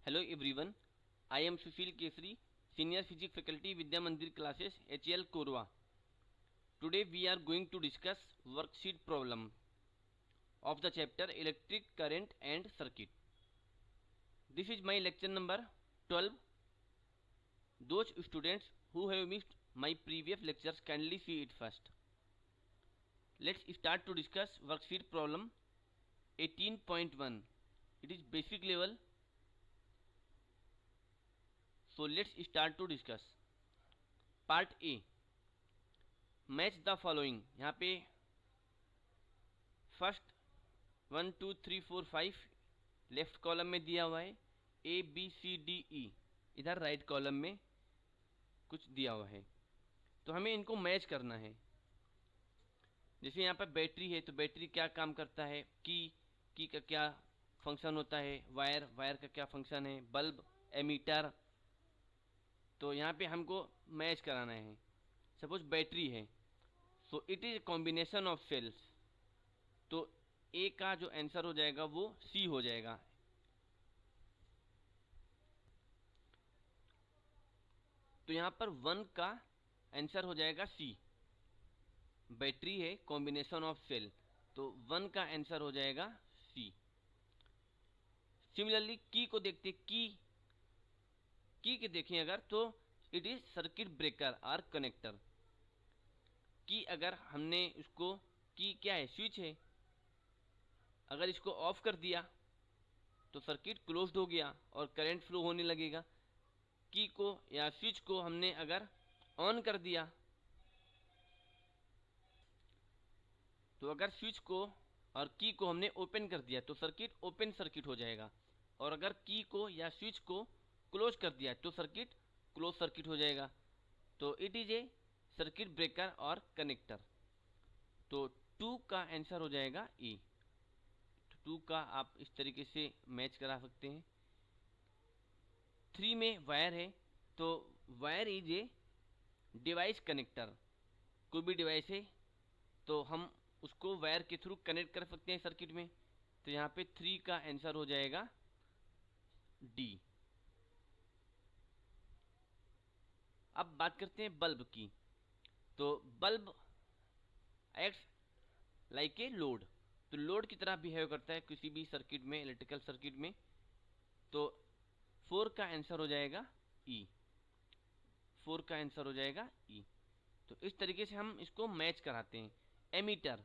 Hello everyone, I am Sushil Kesri, Senior Physics Faculty Vidya Mandir Classes HL Korwa. Today we are going to discuss worksheet problem of the chapter Electric Current and Circuit. This is my lecture number 12. Those students who have missed my previous lectures kindly see it first. Let's start to discuss worksheet problem 18.1. It is basic level. So let's start to discuss. Part A. Match the following. यहाँ पे first 1 2 3 4 5 left column में दिया हुआ है, A B C D E इधर right column में कुछ दिया हुआ है, तो हमें इनको मैच करना है. जैसे यहाँ पर बैटरी है तो बैटरी क्या काम करता है, की का क्या फंक्शन होता है, वायर का क्या फंक्शन है, बल्ब, एमीटर. तो यहाँ पे हमको मैच कराना है. सपोज बैटरी है, so it is combination of cells. तो ए का जो आंसर हो जाएगा वो सी हो जाएगा. तो यहाँ पर 1 का आंसर हो जाएगा सी. बैटरी है कॉम्बिनेशन ऑफ सेल, तो 1 का आंसर हो जाएगा सी. सिमिलरली की को देखते, की के देखें अगर, तो इट इज सर्किट ब्रेकर और कनेक्टर. की अगर हमने उसको, की क्या है, स्विच है, अगर इसको ऑफ कर दिया तो सर्किट क्लोज्ड हो गया और करंट फ्लो होने लगेगा. की को या स्विच को हमने अगर ऑन कर दिया, तो अगर स्विच को और की को हमने ओपन कर दिया तो सर्किट ओपन सर्किट हो जाएगा, और अगर की को या स्विच को क्लोज कर दिया तो सर्किट क्लोज सर्किट हो जाएगा. तो it is a circuit breaker और कनेक्टर. तो 2 का आंसर हो जाएगा ई. तो 2 का आप इस तरीके से मैच करा सकते हैं. 3 में वायर है, तो wire is a device connector. कोई भी डिवाइस है तो हम उसको वायर के थ्रू कनेक्ट कर सकते हैं सर्किट में. तो यहाँ पे 3 का आंसर हो जाएगा डी. अब बात करते हैं बल्ब की. तो bulb acts like a load. तो लोड की तरह बिहेव करता है किसी भी सर्किट में, इलेक्ट्रिकल सर्किट में. तो 4 का आंसर हो जाएगा ई. 4 का आंसर हो जाएगा ई. तो इस तरीके से हम इसको मैच कराते हैं. एमीटर.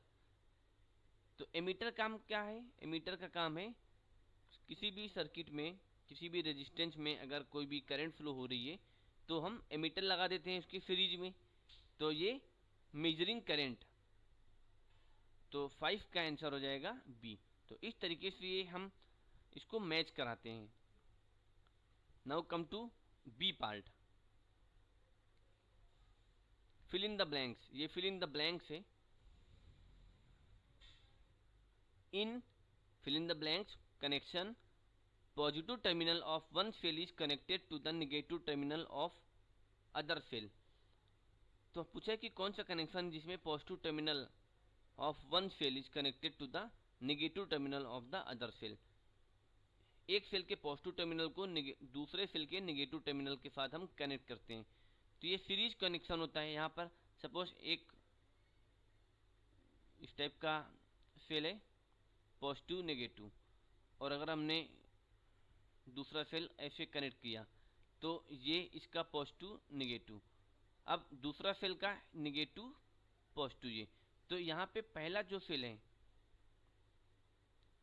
तो एमीटर काम क्या है, एमीटर का काम है किसी भी सर्किट में, किसी भी रेजिस्टेंस में अगर कोई भी करंट फ्लो हो रही है तो हम एमीटर लगा देते हैं उसकी सीरीज में. तो ये मेजरिंग करंट. तो 5 का आंसर हो जाएगा बी. तो इस तरीके से ये हम इसको मैच कराते हैं. Now come to B part, fill in the blanks. ये फिल इन द ब्लैंक्स है. In fill in the blanks connection, positive terminal of one cell is connected to the negative terminal of other cell. तो पूछा है कि कौन सा connection जिसमें positive terminal of one cell is connected to the negative terminal of the other cell. एक cell के positive terminal को दूसरे सेल के नेगेटिव टर्मिनल के साथ हम कनेक्ट करते हैं. तो ये सीरीज कनेक्शन होता है. यहाँ पर सपोज एक इस टाइप का सेल है, पॉजिटिव नेगेटिव, और अगर हमने दूसरा सेल ऐसे कनेक्ट किया तो ये इसका पॉजिटिव नेगेटिव. अब दूसरा सेल का नेगेटिव पॉजिटिव ये. तो यहाँ पे पहला जो सेल है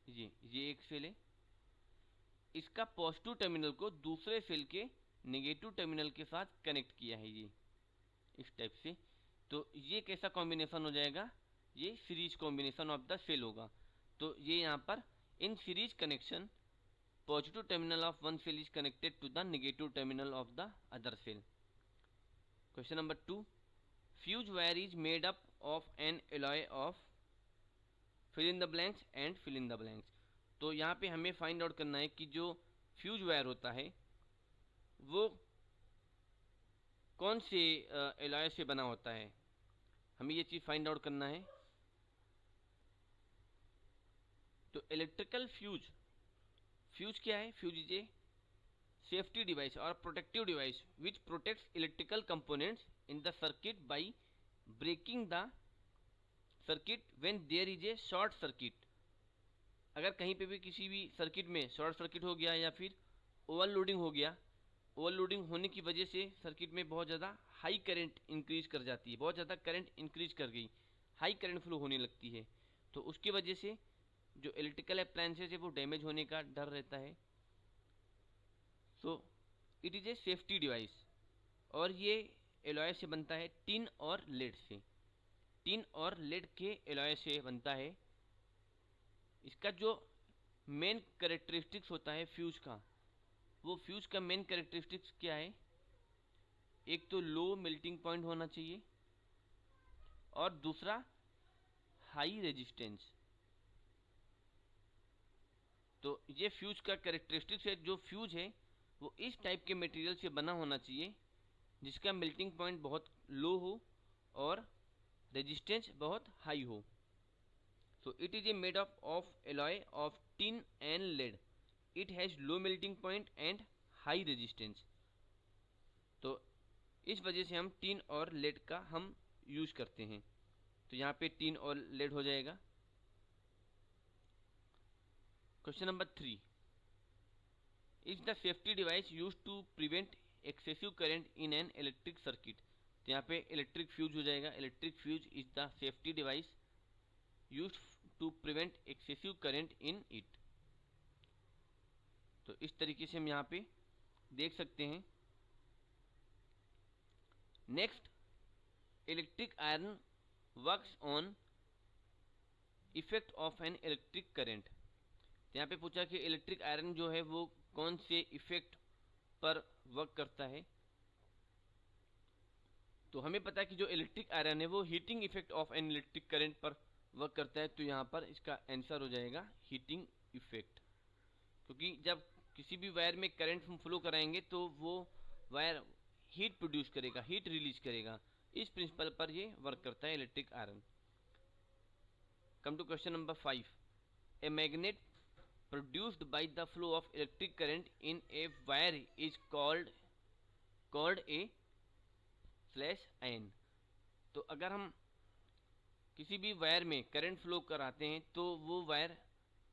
ये एक सेल है, इसका पॉजिटिव टर्मिनल को दूसरे सेल के नेगेटिव टर्मिनल के साथ कनेक्ट किया है ये इस टाइप से. तो ये कैसा कॉम्बिनेशन हो जाएगा, ये series combination of the cell होगा. तो ये यहाँ पर in series connection positive terminal of one cell is connected to the negative terminal of the other cell. Question number 2, fuse wire is made up of an alloy of fill in the blanks and fill in the blanks. तो यहाँ पे हमें find out करना है कि जो fuse wire होता है वो कौन से एलॉय से बना होता है. हमें ये चीज़ फाइंड आउट करना है. तो इलेक्ट्रिकल फ्यूज क्या है, fuse is a safety device or protective device which protects electrical components in the circuit by breaking the circuit when there is a short circuit। अगर कहीं पे भी किसी भी सर्किट में शॉर्ट सर्किट हो गया या फिर ओवरलोडिंग हो गया, ओवरलोडिंग होने की वजह से सर्किट में बहुत ज़्यादा हाई करंट इंक्रीज कर जाती है, बहुत ज़्यादा करंट इंक्रीज कर गई, हाई करंट फ्लो होने लगती है, तो उसकी वजह से जो इलेक्ट्रिकल अप्लायंसेज है वो डैमेज होने का डर रहता है। So it is a safety device और ये एलॉय से बनता है, टिन और लेड से, टिन और लेड के एलॉय से बनता है। इसका जो मेन कैरेक्टरिस्टिक्स होता है फ्यूज का, वो फ्यूज का मेन कैरेक्टरिस्टिक्स क्या है? एक तो लो मेल्टिंग पॉइंट होना चाहिए और दूसरा हाई रेजिस्टेंस। तो ये फ्यूज का कैरेक्टरिस्टिक्स है, जो फ्यूज है वो इस टाइप के मटेरियल से बना होना चाहिए जिसका मेल्टिंग पॉइंट बहुत लो हो और रेजिस्टेंस बहुत हाई हो। So it is a made up of alloy of tin and lead. It has low melting point and high resistance. तो इस वजह से हम टिन और लेड का हम यूज करते हैं। तो यहाँ पे टिन और लेड हो जाएगा। Question number 3, is the safety device use to prevent excessive current in an electric circuit. तो यहाँ पे इलेक्ट्रिक फ्यूज हो जाएगा। Electric fuse is the safety device use to prevent excessive current in it. तो इस तरीके से हम यहाँ पे देख सकते हैं। Next, electric iron works on effect of an electric current. तो यहाँ पे पूछा कि इलेक्ट्रिक आयरन जो है वो कौन से इफेक्ट पर वर्क करता है। तो हमें पता है कि जो इलेक्ट्रिक आयरन है वो heating effect of an electric current पर वर्क करता है। तो यहाँ पर इसका आंसर हो जाएगा हीटिंग इफेक्ट, क्योंकि जब किसी भी वायर में करंट हम फ्लो कराएंगे तो वो वायर हीट प्रोड्यूस करेगा, हीट रिलीज करेगा। इस प्रिंसिपल पर ये वर्क करता है electric iron. Come to question number 5, a magnet produced by the flow of electric current in a wire is called a slash ion. तो अगर हम किसी भी वायर में करंट फ्लो कराते हैं तो वो वायर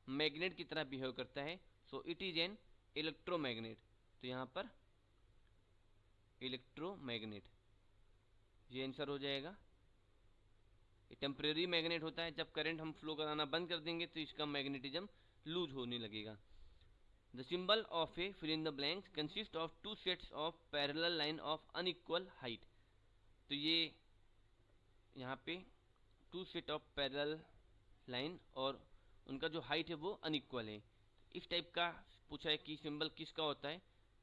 मैग्नेट की तरह बिहेव करता है। So it is an electromagnet. तो यहाँ पर इलेक्ट्रोमैग्नेट ये आंसर हो जाएगा। ये टेम्परेरी मैग्नेट होता है, जब करंट हम फ्लो कराना बंद कर देंगे तो इसका मैग्नेटिज्म लूज होने लगेगा। The symbol of a fill in the blanks consist of two sets of parallel line of unequal height. तो ये यहाँ पे two set of parallel line और उनका जो हाइट है वो अनइक्वल है। इस टाइप का पूछा है कि सिंबल किसका होता है,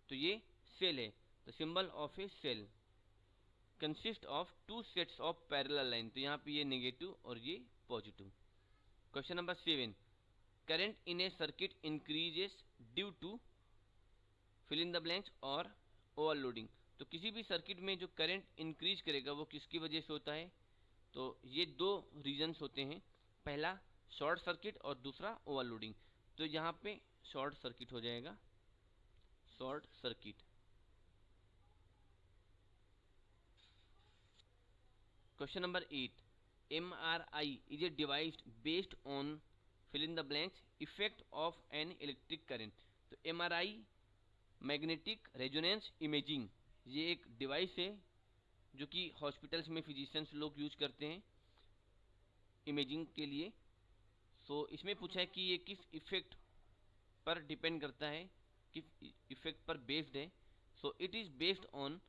तो ये सेल है। The symbol of a cell consist of two sets of parallel line. तो यहाँ पे ये नेगेटिव और ये positive. Question number 7, current in a circuit increases due to fill in the blanks और ओवरलोडिंग। तो किसी भी सर्किट में जो करंट इंक्रीज करेगा वो किसकी वजह से होता है? तो ये दो रीजंस होते हैं, पहला शॉर्ट सर्किट और दूसरा ओवरलोडिंग। तो यहाँ पे शॉर्ट सर्किट हो जाएगा, short circuit. Question number 8, MRI is a device based on fill in the blanks effect of an electric current. तो MRI मैग्नेटिक रेजोनेंस इमेजिंग, ये एक डिवाइस है जो कि हॉस्पिटल्स में फिजिशियंस लोग यूज करते हैं इमेजिंग के लिए। सो इसमें पूछा है कि ये किस इफेक्ट पर डिपेंड करता है, किस इफेक्ट पर बेस्ड है। So it is based on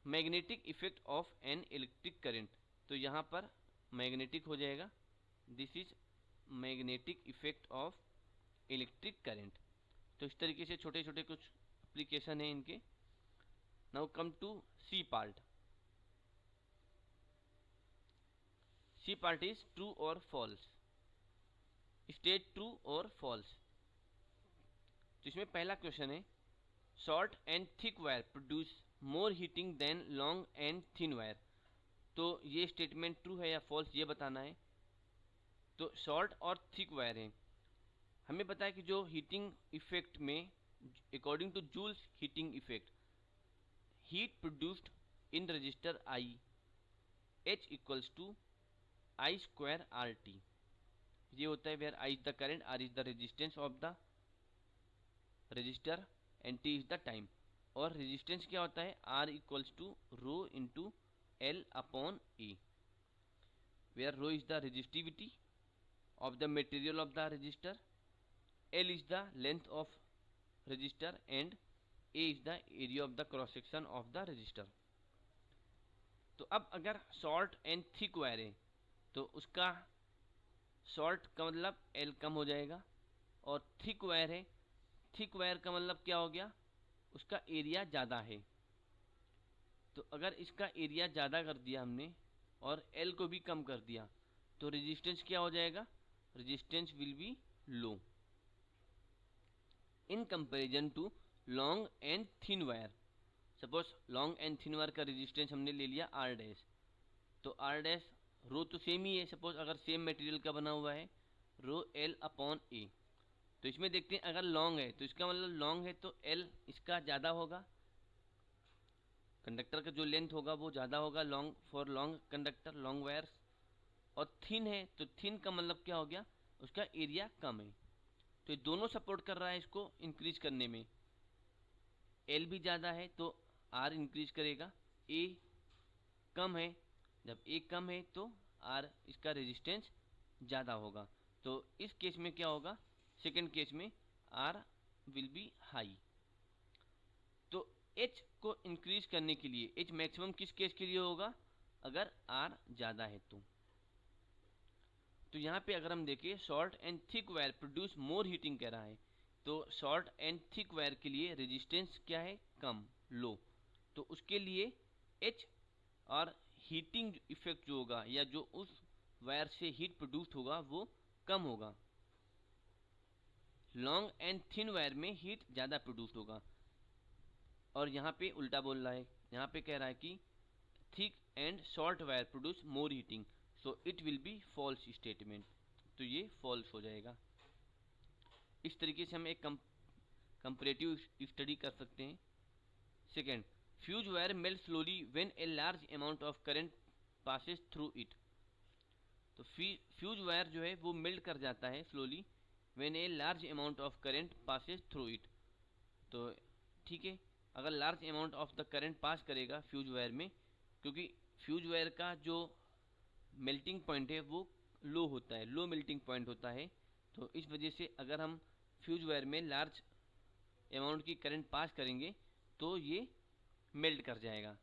magnetic effect of an electric current. तो यहाँ पर मैग्नेटिक हो जाएगा, this is magnetic effect of electric current. तो इस तरीके से छोटे छोटे कुछ एप्लीकेशन है इनके। Now come to C part. C part is true और फॉल्स। स्टेट ट्रू और फॉल्स। तो इसमें पहला क्वेश्चन है, short and thick wire produce more heating than long and thin wire. तो ये स्टेटमेंट ट्रू है या फॉल्स ये बताना है। तो शॉर्ट और थिक वायर है, हमें पता है कि जो हीटिंग इफेक्ट में according to Joule's heating effect, heat produced in resistor I, H equals to I square RT. ये होता है where I is the current, R is the resistance of the resistor and T is the time. और resistance क्या होता है, R equals to rho into L upon A, where rho is the resistivity of the material of the resistor, L is the length of resistor and A is the area of the cross section of the resistor. तो अब अगर short and thick wire है तो उसका short का मतलब L कम हो जाएगा, और थिक वायर है, थिक वायर का मतलब क्या हो गया, उसका एरिया ज़्यादा है। तो अगर इसका एरिया ज़्यादा कर दिया हमने और L को भी कम कर दिया तो रेजिस्टेंस क्या हो जाएगा, resistance will be low in comparison to long and thin wire. Suppose long and thin wire का रेजिस्टेंस हमने ले लिया R डैश, तो R डैश रो तो सेम ही है, सपोज अगर सेम मटेरियल का बना हुआ है, रो L अपॉन A। तो इसमें देखते हैं अगर लॉन्ग है तो इसका मतलब लॉन्ग है तो L इसका ज़्यादा होगा, कंडक्टर का जो लेंथ होगा वो ज़्यादा होगा long, for long conductor, long wires. और थिन है तो थिन का मतलब क्या हो गया, उसका एरिया कम है। तो ये दोनों सपोर्ट कर रहा है इसको इंक्रीज करने में। L भी ज़्यादा है तो R इंक्रीज करेगा, A कम है, जब A कम है तो R इसका रेजिस्टेंस ज़्यादा होगा। तो इस केस में क्या होगा, सेकेंड केस में R विल बी हाई। तो H को इंक्रीज करने के लिए, H मैक्सिमम किस केस के लिए होगा, अगर R ज़्यादा है तो यहाँ पे अगर हम देखें short and thick wire produce more heating कह रहा है, तो शॉर्ट एंड थिक वायर के लिए रेजिस्टेंस क्या है, कम, लो। तो उसके लिए H और हीटिंग इफेक्ट जो होगा या जो उस वायर से हीट प्रोड्यूस होगा वो कम होगा। लॉन्ग एंड थिन वायर में हीट ज़्यादा प्रोड्यूस होगा, और यहाँ पे उल्टा बोल रहा है, यहाँ पे कह रहा है कि thick and short wire produce more heating, so it will be false statement. तो ये फॉल्स हो जाएगा। इस तरीके से हम एक कंपैरेटिव स्टडी कर सकते हैं। Second, fuse wire melt slowly when a large amount of current passes through it. तो फ्यूज वायर जो है वो मेल्ट कर जाता है slowly when a large amount of current passes through it. तो ठीक है, अगर large amount of the current pass करेगा फ्यूज वायर में, क्योंकि फ्यूज वायर का जो मेल्टिंग पॉइंट है वो लो होता है, लो मेल्टिंग पॉइंट होता है, तो इस वजह से अगर हम फ्यूज वायर में लार्ज अमाउंट की करंट पास करेंगे तो ये मेल्ट कर जाएगा।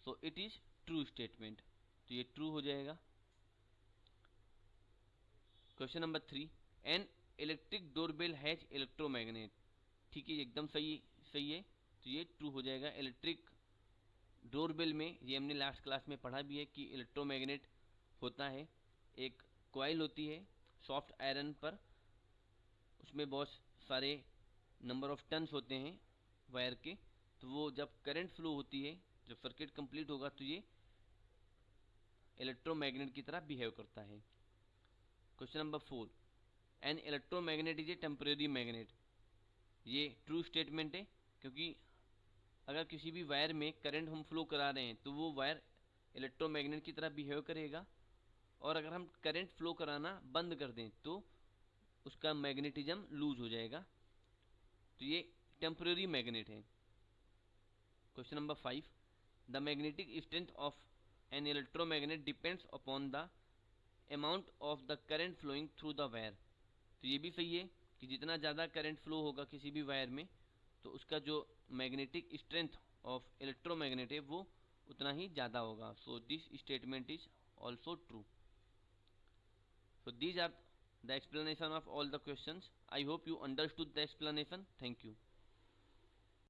So it is true statement, तो ये ट्रू हो जाएगा। Question number 3, an electric doorbell has electromagnet. ठीक है, एकदम सही है, तो ये ट्रू हो जाएगा। इलेक्ट्रिक डोरबेल में, ये हमने लास्ट क्लास में पढ़ा भी है कि इलेक्ट्रोमैग्नेट होता है, एक कॉइल होती है सॉफ्ट आयरन पर, उसमें बहुत सारे नंबर ऑफ टर्न्स होते हैं वायर के, तो वो जब करंट फ्लो होती है, जब सर्किट कंप्लीट होगा तो ये इलेक्ट्रोमैग्नेट की तरह बिहेव करता है। Question number 4, an electromagnet is a temporary magnet. ये ट्रू स्टेटमेंट है, क्योंकि अगर किसी भी वायर में करंट हम फ्लो करा रहे हैं तो वो वायर इलेक्ट्रोमैग्नेट की तरह बिहेव करेगा, और अगर हम करंट फ्लो कराना बंद कर दें तो उसका मैग्नेटिज्म लूज हो जाएगा, तो ये टेम्परेरी मैग्नेट है। Question number 5, the magnetic strength of an electromagnet depends upon the amount of the current flowing through the wire. तो ये भी सही है कि जितना ज़्यादा करंट फ्लो होगा किसी भी वायर में तो उसका जो मैग्नेटिक स्ट्रेंथ ऑफ इलेक्ट्रोमैग्नेट है वो उतना ही ज़्यादा होगा। So this statement is also true. So these are the explanation of all the questions. I hope you understood the explanation. Thank you.